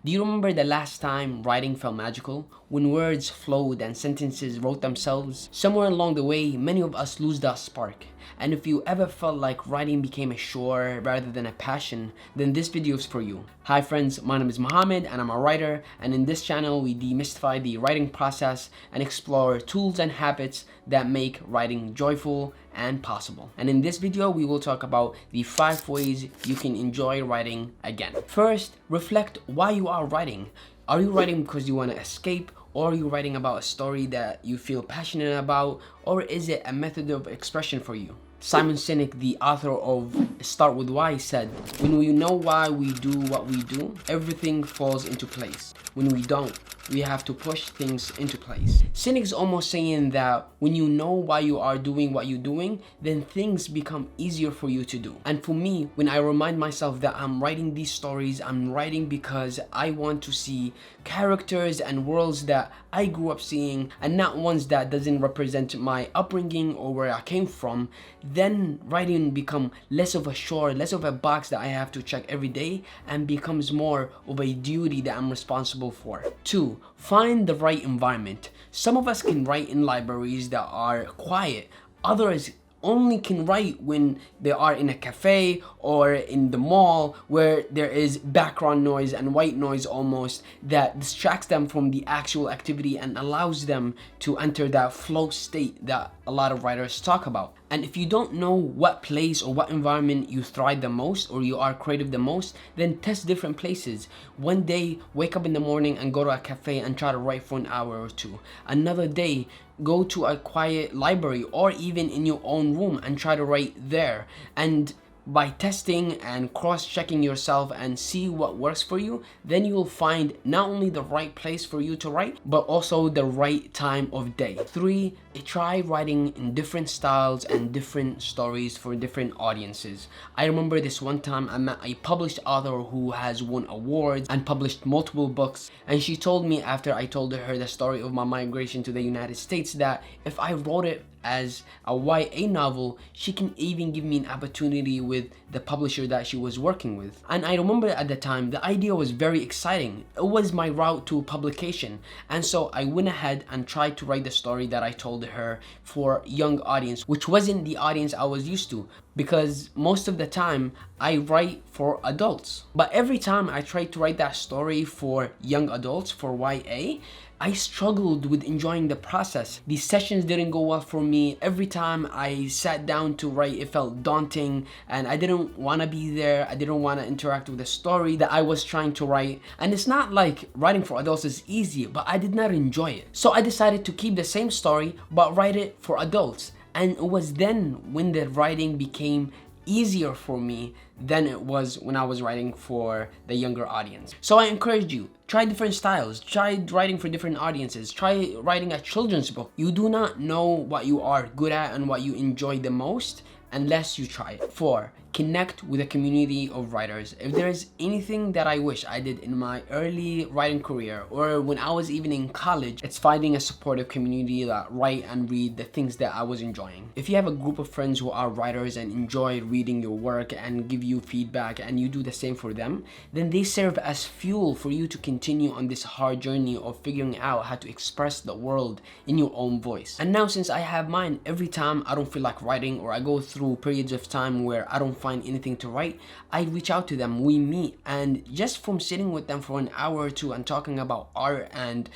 Do you remember the last time writing felt magical? When words flowed and sentences wrote themselves? Somewhere along the way, many of us lose that spark. And if you ever felt like writing became a chore rather than a passion, then this video is for you. Hi friends, my name is Mohamed and I'm a writer, and in this channel we demystify the writing process and explore tools and habits that make writing joyful and possible. And in this video we will talk about the 5 ways you can enjoy writing again. First, reflect why you are writing. Are you writing because you want to escape? Or are you writing about a story that you feel passionate about? Or is it a method of expression for you? Simon Sinek, the author of Start With Why, said, "When we know why we do what we do, everything falls into place. When we don't, we have to push things into place." Sinek is almost saying that when you know why you are doing what you're doing, then things become easier for you to do. And for me, when I remind myself that I'm writing these stories, I'm writing because I want to see characters and worlds that I grew up seeing and not ones that doesn't represent my upbringing or where I came from, then writing become less of a chore, less of a box that I have to check every day, and becomes more of a duty that I'm responsible for. 2, find the right environment. Some of us can write in libraries that are quiet. Others only can write when they are in a cafe or in the mall where there is background noise and white noise almost that distracts them from the actual activity and allows them to enter that flow state that a lot of writers talk about. And if you don't know what place or what environment you thrive the most or you are creative the most, then test different places. One day, wake up in the morning and go to a cafe and try to write for an hour or two. Another day, go to a quiet library or even in your own room and try to write there. And by testing and cross-checking yourself and see what works for you, then you will find not only the right place for you to write, but also the right time of day. 3, try writing in different styles and different stories for different audiences. I remember this one time I met a published author who has won awards and published multiple books, and she told me after I told her the story of my migration to the United States that if I wrote it as a YA novel, she can even give me an opportunity with the publisher that she was working with. And I remember at the time the idea was very exciting. It was my route to publication, and so I went ahead and tried to write the story that I told her for young audience, which wasn't the audience I was used to, because most of the time I write for adults. But every time I tried to write that story for young adults, for YA, I struggled with enjoying the process. These sessions didn't go well for me. Every time I sat down to write, it felt daunting and I didn't want to be there. I didn't want to interact with the story that I was trying to write. And it's not like writing for adults is easy, but I did not enjoy it. So I decided to keep the same story, but write it for adults. And it was then when the writing became easier for me than it was when I was writing for the younger audience. So I encourage you, try different styles, try writing for different audiences, try writing a children's book. You do not know what you are good at and what you enjoy the most unless you try it. 4, connect with a community of writers. If there is anything that I wish I did in my early writing career or when I was even in college, it's finding a supportive community that write and read the things that I was enjoying. If you have a group of friends who are writers and enjoy reading your work and give you feedback and you do the same for them, then they serve as fuel for you to continue on this hard journey of figuring out how to express the world in your own voice. And now since I have mine, every time I don't feel like writing or I go through periods of time where I don't find anything to write, I reach out to them, we meet, and just from sitting with them for an hour or two and talking about art and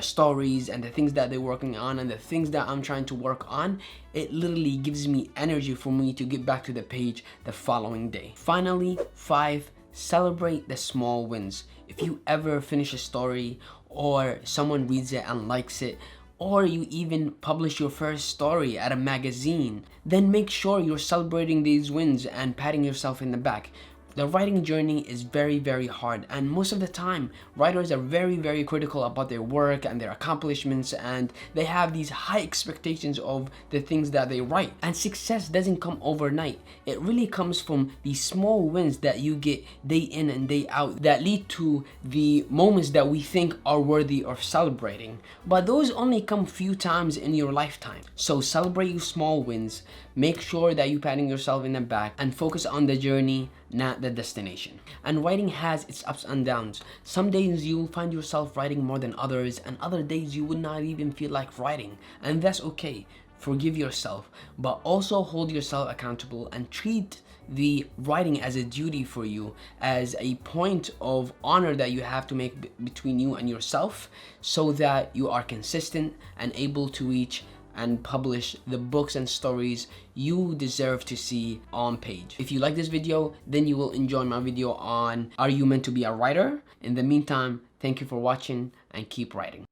stories and the things that they're working on and the things that I'm trying to work on, it literally gives me energy for me to get back to the page the following day. Finally, 5, celebrate the small wins. If you ever finish a story or someone reads it and likes it, or you even publish your first story at a magazine, then make sure you're celebrating these wins and patting yourself in the back. The writing journey is very, very hard, and most of the time writers are very, very critical about their work and their accomplishments, and they have these high expectations of the things that they write. And success doesn't come overnight. It really comes from these small wins that you get day in and day out that lead to the moments that we think are worthy of celebrating. But those only come few times in your lifetime. So celebrate your small wins, Make sure that you're patting yourself in the back and focus on the journey, not the destination. And writing has its ups and downs. Some days you'll find yourself writing more than others, and other days you would not even feel like writing, and that's okay. Forgive yourself, but also hold yourself accountable and treat the writing as a duty for you, as a point of honor that you have to make between you and yourself, so that you are consistent and able to reach and publish the books and stories you deserve to see on page. If you like this video, then you will enjoy my video on Are You Meant to Be a Writer? In the meantime, thank you for watching and keep writing.